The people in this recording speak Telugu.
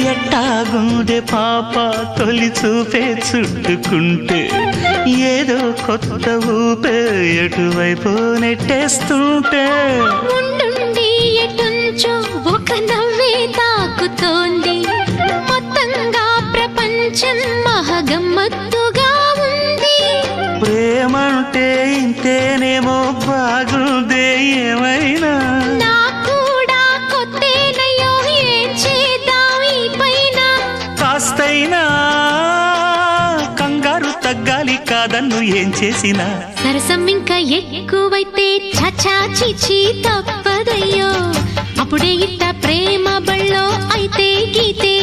ఎట్టాగుండే పాప తొలి చూపే చుట్టుకుంటే ఏదో కొత్త ఊపే ఎటువైపు నెట్టేస్తుంటే ఉండుండి ఎటుంచో ఒక నవ్వే తాకుతోంది మొత్తంగా ప్రపంచం మహగమ్మత్తుగా ఉంది ప్రేమంటే ఇంతేనేమో బాగుందే ఏమైనా కాస్తైనా కంగారు తగ్గాలి కాదన్ను ఏం చేసినా సరసం ఇంకా ఎక్కువైతే చచా చిచి తప్పదయ్యో అప్పుడే ఇట్ట ప్రేమ బళ్ళో అయితే గీతే